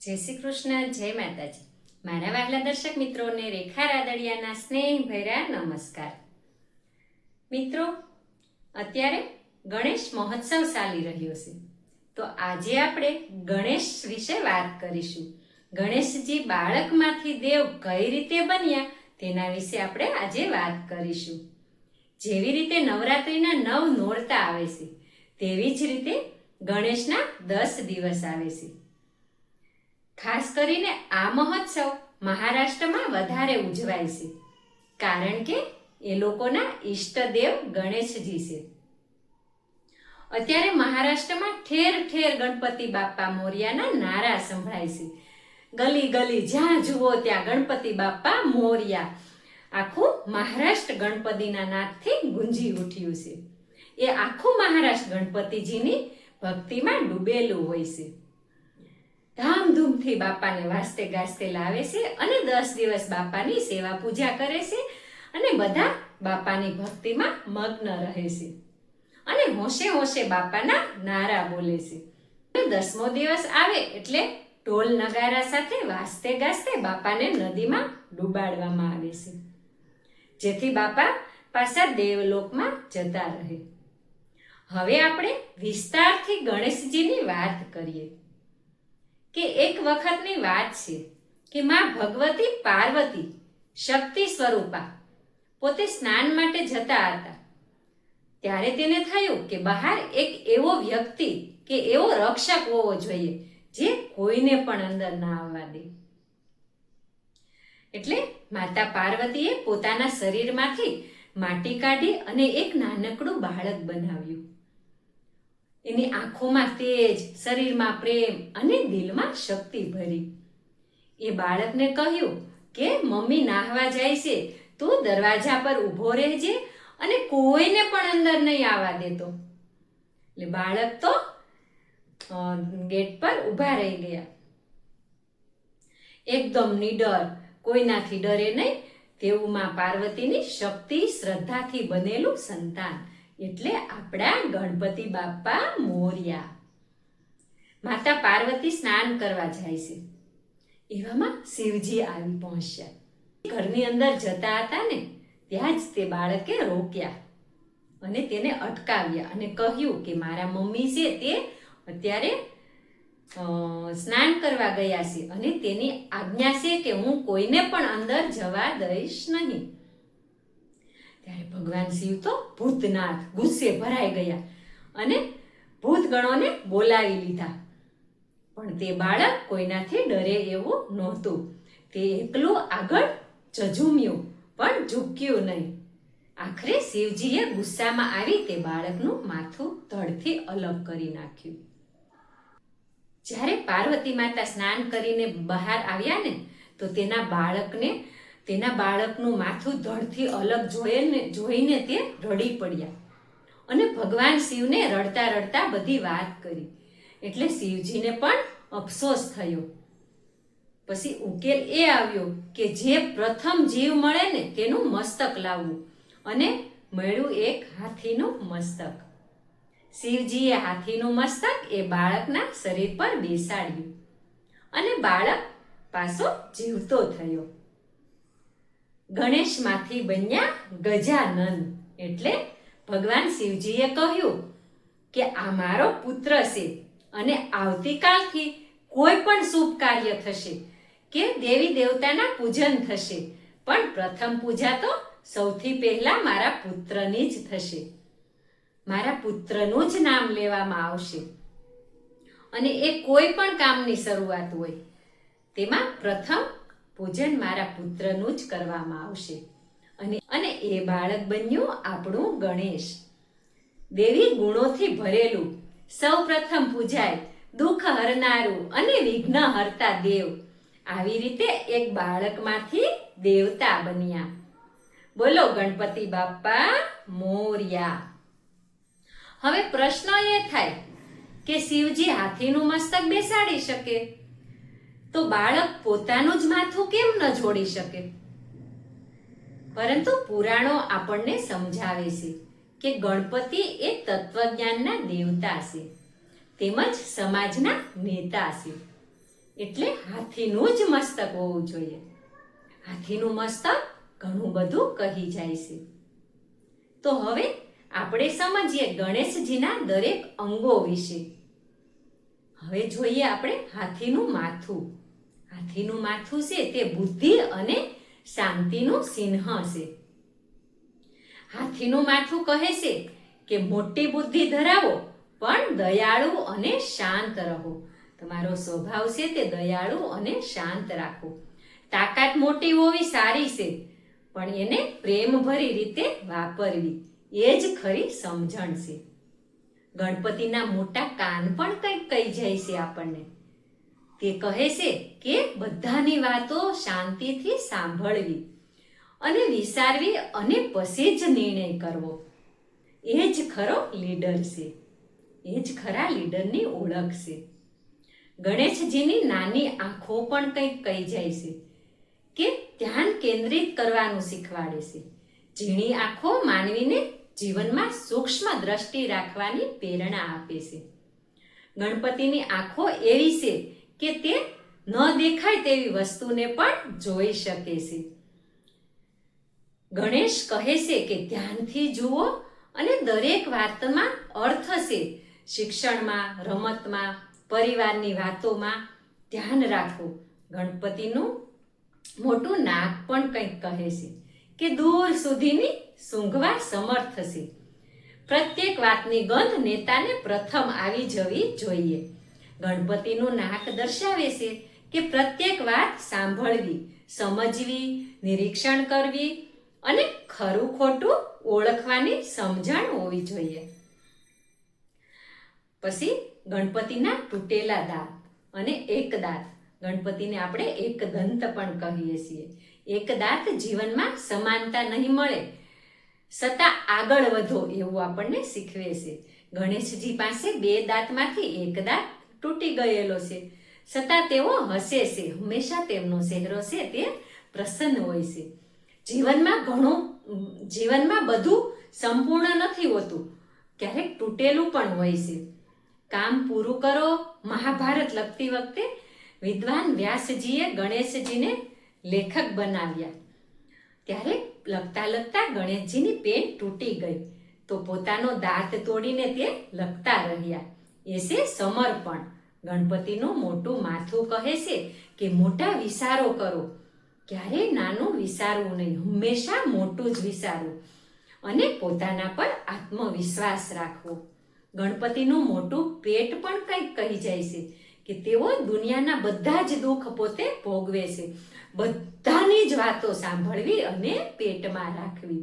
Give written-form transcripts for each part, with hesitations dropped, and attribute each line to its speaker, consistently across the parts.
Speaker 1: જય શ્રી કૃષ્ણ, જય માતાજી. મારા વહાલા દર્શક મિત્રોને રેખા રાદડિયાના સ્નેહભર્યા નમસ્કાર. મિત્રો, અત્યારે ગણેશ મહોત્સવ ચાલી રહ્યો છે, તો આજે આપણે ગણેશ વિશે વાત કરીશું. ગણેશજી બાળકમાંથી દેવ કઈ રીતે બન્યા તેના વિશે આપણે આજે વાત કરીશું. જેવી રીતે નવરાત્રિના 9 નોરતા આવે છે, તેવી જ રીતે ગણેશના 10 દિવસ આવે છે. ખાસ કરીને આ મહોત્સવ મહારાષ્ટ્રમાં વધારે ઉજવાય છે, કારણ કે એ લોકોના ઈષ્ટદેવ ગણેશજી છે. અત્યારે મહારાષ્ટ્રમાં ઠેર ઠેર ગણપતિ બાપ્પા મોર્યાના નારા સંભળાય છે. ગલી ગલી જ્યાં જુઓ ત્યાં ગણપતિ બાપ્પા મોર્યા. આખું મહારાષ્ટ્ર ગણપતિના નાદથી ગુંજી ઉઠ્યું છે. એ આખું મહારાષ્ટ્ર ગણપતિજીની ભક્તિમાં ડૂબેલું હોય છે. ધામધૂમથી બાપાને વાસ્તે ગાસ્તે લાવે છે અને 10 દિવસ બાપાની સેવા પૂજા કરે છે અને બધા બાપાની ભક્તિમાં મગ્ન રહે છે અને હોશે હોશે બાપાના નારા બોલે છે. અને 10મો દિવસ આવે એટલે ઢોલ નગારા સાથે વાસ્તે ગાસ્તે બાપાને નદીમાં ડૂબાડવામાં આવે છે, જેથી બાપા પાછા દેવલોકમાં જતા રહે. હવે આપણે વિસ્તારથી ગણેશજીની વાત કરીએ કે એક વખતની વાત છે કે માં ભગવતી પાર્વતી શક્તિ સ્વરૂપા પોતે સ્નાન માટે જતા હતા. ત્યારે તેને થયું કે બહાર એક એવો વ્યક્તિ કે એવો રક્ષક હોવો જોઈએ જે કોઈને પણ અંદર ના આવવા દે. એટલે માતા પાર્વતીએ પોતાના શરીરમાંથી માટી કાઢી અને એક નાનકડું બાળક બનાવ્યું. એની આંખોમાં તેજ, શરીરમાં પ્રેમ અને દિલમાં શક્તિ ભરી. એ બાળકને કહ્યું કે મમ્મી નાહવા જાય છે, તું દરવાજા પર ઊભો રહેજે અને કોઈને પણ અંદર નહીં આવવા દેતો. એટલે બાળક તો ગેટ પર ઊભા રહી ગયા. એકદમ નિડર, કોઈનાથી ડરે નહીં તેવું માં પાર્વતીની શક્તિ શ્રદ્ધાથી બનેલું સંતાન એટલે આપણા ગણપતિ બાપ્પા મોર્યા. માતા પાર્વતી સ્નાન કરવા જાય છે, એવામાં શિવજી આવી પહોંચ્યા. ઘરની અંદર જતા હતા ને ત્યાં જ તે બાળકે રોક્યા અને તેને અટકાવ્યા અને કહ્યું કે મારા મમ્મી છે તે અત્યારે સ્નાન કરવા ગયા છે અને તેની આજ્ઞા છે કે હું કોઈને પણ અંદર જવા દઈશ નહીં. ત્યારે ભગવાન શિવ તો ભૂતનાથ ગુસ્સે ભરાઈ ગયા અને ભૂતગણોને બોલાવી લીધા. પણ તે બાળક કોઈનાથી ડરે એવું નહોતું. તે એકલું આગળ ઝઝૂમ્યું પણ ઝૂક્યું નહીં. આખરે શિવજીએ ગુસ્સામાં આવી તે બાળકનું માથું ધડથી અલગ કરી નાખ્યું. જ્યારે પાર્વતી માતા સ્નાન કરીને બહાર આવ્યા ને તો તેના બાળકનું માથું ધડથી અલગ જોઈને તે રડી પડ્યા અને ભગવાન શિવને રડતા રડતા બધી વાત કરી. એટલે શિવજીને પણ અફસોસ થયો. પછી ઉકેલ એ આવ્યો કે જે પ્રથમ જીવ મળે ને તેનું મસ્તક લાવવું, અને મળ્યું એક હાથીનું મસ્તક. શિવજીએ હાથીનું મસ્તક એ બાળકના શરીર પર બેસાડ્યું અને બાળક પાછો જીવતો થયો. ગણેશમાંથી બન્યા ગજાનન. એટલે ભગવાન શિવજીએ કહ્યું કે આ મારો પુત્ર છે અને આવતીકાલથી કોઈ પણ શુભ કાર્ય થશે કે દેવી દેવતાના પૂજન થશે, પણ પ્રથમ પૂજા તો સૌથી પહેલા મારા પુત્રની જ થશે. મારા પુત્રનું જ નામ લેવામાં આવશે અને એ કોઈ પણ કામની શરૂઆત હોય તેમાં પ્રથમ પૂજન મારા પુત્રનું જ કરવામાં આવશે. અને એ બાળક બન્યું આપણું ગણેશ. દેવી ગુણોથી ભરેલું, સૌ પ્રથમ પૂજાય, દુઃખ હરનારું અને વિઘ્ન હરતા દેવ. આવી રીતે એક બાળકમાંથી દેવતા બન્યા. બોલો ગણપતિ બાપ્પા મોર્યા. હવે પ્રશ્ન એ થાય કે શિવજી હાથીનું મસ્તક બેસાડી શકે તો બાળક પોતાનું જ માથું કેમ ન જોડી શકે? પરંતુ પુરાણો આપણને સમજાવે છે કે ગણપતિ એ તત્વજ્ઞાનના દેવતા છે તેમજ સમાજના નેતા છે. એટલે હાથીનું જ મસ્તક હોવું જોઈએ. હાથીનું મસ્તક ઘણું બધું કહી જાય છે. તો હવે આપણે સમજીએ ગણેશજીના દરેક અંગો વિશે. હવે જોઈએ આપણે હાથીનું માથું. હાથીનું માથું છે તે બુદ્ધિ અને શાંતિનું ચિહ્ન છે. હાથીનું માથું કહે છે કે મોટી બુદ્ધિ ધરાવો પણ દયાળુ અને શાંત રહો. તમારો સ્વભાવ છે તે દયાળુ અને શાંત રાખો. તાકાત મોટી હોવી સારી છે, પણ એને પ્રેમભરી રીતે વાપરવી એ જ ખરી સમજણ છે. ગણપતિના મોટા કાન પણ કંઈક કહી જાય છે આપણને. તે કહે છે કે બધાની વાતો શાંતિથી સાંભળવી અને વિચારવી અને પછી જ નિર્ણય કરવો. એ જ ખરો લીડર છે. એ જ ખરા લીડરની ઓળખ છે. ગણેશજીની નાની આંખો પણ કંઈક કહી જાય છે કે ધ્યાન કેન્દ્રિત કરવાનું શીખવાડે છે. ઝીણી આંખો માનવીને જીવનમાં સૂક્ષ્મ દ્રષ્ટિ રાખવાની પ્રેરણા આપે છે. ગણપતિની આંખો એવી છે કે તે ન દેખાય તેવી વસ્તુને પણ જોઈ શકે છે. ગણેશ કહે છે કે ધ્યાનથી જુઓ અને દરેક વાતમાં અર્થ છે. શિક્ષણમાં, રમતમાં, પરિવારની વાતોમાં ધ્યાન રાખો. ગણપતિનું મોટું નાક પણ કંઈક કહે છે કે દૂર સુધીની સૂંઘવા સમર્થ છે. પ્રત્યેક વાતની ગંધ નેતાને પ્રથમ આવી જવી જોઈએ. ગણપતિનું નાક દર્શાવે છે કે પ્રત્યેક વાત સાંભળવી, સમજવી, નિરીક્ષણ કરવી અને ખરું ખોટું ઓળખવાની સમજણ હોવી જોઈએ. પછી ગણપતિના તૂટેલા દાંત અને એક દાંત. ગણપતિને આપણે એક દંત પણ કહીએ છીએ. એક દાંત જીવનમાં સમાનતા નહીં મળે છતાં આગળ વધો એવું આપણને શીખવે છે. ગણેશજી પાસે 2 દાંતમાંથી એક દાંત તૂટી ગયેલો છે, છતાં તેઓ હસે છે. હંમેશા તેમનો ચહેરો છે તે પ્રસન્ન હોય છે. જીવનમાં બધું સંપૂર્ણ નથી હોતું, ક્યારેક તૂટેલું પણ હોય છે. કામ પૂરું કરો. મહાભારત લખતી વખતે વિદ્વાન વ્યાસજીએ ગણેશજીને લેખક બનાવ્યા. ત્યારે લખતા લખતા ગણેશજીની પેન તૂટી ગઈ તો પોતાનો દાંત તોડીને તે લખતા રહ્યા. એ છે સમર્પણ. ગણપતિનું મોટું માથું કહે છે કે મોટા વિચારો કરો. ક્યારેય નાનું વિચારવું નહીં, હંમેશા મોટું જ વિચારવું અને પોતાના પર આત્મવિશ્વાસ રાખવો. ગણપતિનું મોટું પેટ પણ કંઈક કહી જાય છે કે તેઓ દુનિયાના બધા જ દુઃખ પોતે ભોગવે છે. બધાની જ વાતો સાંભળવી અને પેટમાં રાખવી.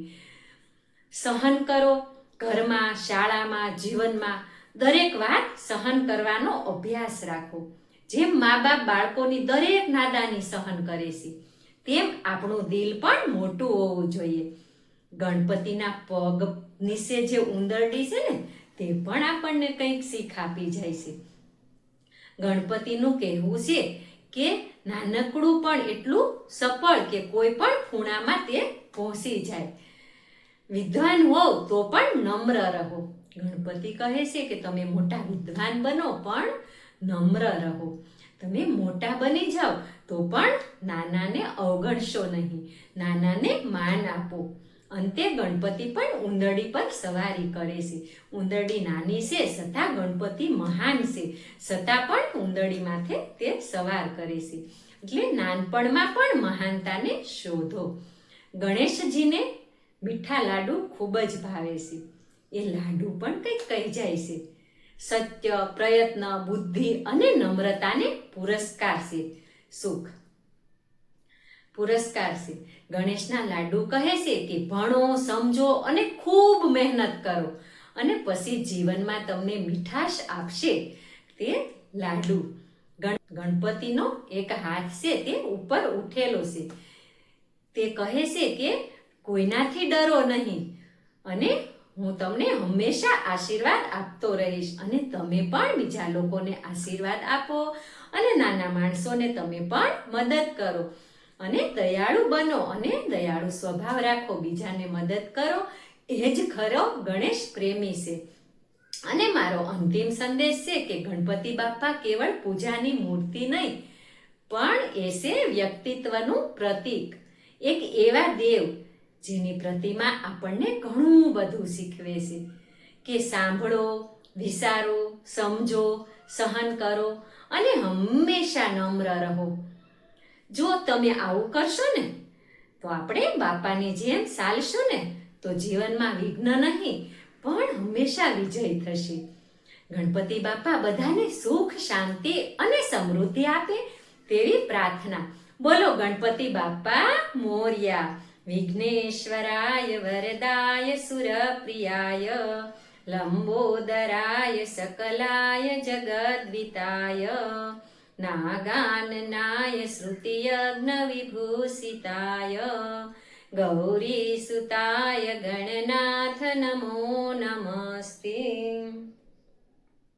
Speaker 1: સહન કરો. ઘરમાં, શાળામાં, જીવનમાં દરેક વાત સહન કરવાનો અભ્યાસ રાખો. જેમ મા બાપ બાળકોની દરેક નાદાની સહન કરે છે, તેમ આપણું દિલ પણ મોટું હોવું જોઈએ. ગણપતિના પગ નીચે જે ઉંદરડી છે ને, તે પણ આપણને કંઈક શીખ આપી જાય છે. ગણપતિનું કહેવું છે કે નાનકડું પણ એટલું સફળ કે કોઈ પણ ખૂણામાં તે પહોંચી જાય. વિદ્વાન હોવ તો પણ નમ્ર રહો. ગણપતિ કહે છે કે તમે મોટા વિદ્વાન બનો પણ નમ્ર રહો. તમે મોટા બની જાઓ તો પણ નાનાને અવગણશો નહીં, નાનાને માન આપો. અંતે ગણપતિ પણ ઉંદરડી પર સવારી કરે છે. ઉંદરડી નાની છે છતાં ગણપતિ મહાન છે, છતાં પણ ઉંદરડી માથે તે સવાર કરે છે. એટલે નાનપણમાં પણ મહાનતાને શોધો. ગણેશજીને મીઠા લાડુ ખૂબ જ ભાવે છે. એ લાડુ પણ કંઈક કહી જાય છે. સત્ય, પ્રયત્ન, બુદ્ધિ અને નમ્રતાને પુરસ્કાર છે. સુખ પુરસ્કાર છે. ગણેશના લાડુ કહે છે કે ભણો, સમજો અને ખૂબ મહેનત કરો અને પછી જીવનમાં તમને મીઠાશ આપશે તે લાડુ. ગણપતિનો એક હાથ છે તે ઉપર ઉઠેલો છે. તે કહે છે કે કોઈનાથી ડરો નહીં અને હું તમને હંમેશા આશીર્વાદ આપતો રહીશ અને તમે પણ બીજા લોકોને આશીર્વાદ આપો અને નાના માણસોને તમે પણ મદદ કરો અને દયાળુ બનો અને દયાળુ સ્વભાવ રાખો. બીજાને મદદ કરો. એ જ ખરો ગણેશ પ્રેમી છે. અને મારો અંતિમ સંદેશ છે કે ગણપતિ બાપ્પા કેવળ પૂજાની મૂર્તિ નહીં પણ એ છે વ્યક્તિત્વનું પ્રતીક, એક એવા દેવ જેની પ્રતિમા આપણને ઘણું બધું શીખવે છે કે સાંભળો, વિચારો, સમજો, સહન કરો અને હંમેશા નમ્ર રહો. જો તમે આવું કરશો ને તો આપણે બાપાની જેમ ચાલશું ને તો જીવનમાં વિઘ્ન નહીં પણ હંમેશા વિજય થશે. ગણપતિ બાપા બધાને સુખ, શાંતિ અને સમૃદ્ધિ આપે તેવી પ્રાર્થના. બોલો ગણપતિ બાપા મોર્યા. વિઘ્નેશ્વરાય વરદાય સુરપ્રિયાય લંબોદરાય સકલાય જગદ્વિતાય નાગાનનાય શ્રુતિયજ્ઞ વિભૂષિતાય ગૌરીસુતાય ગણનાથ નમો નમસ્તે.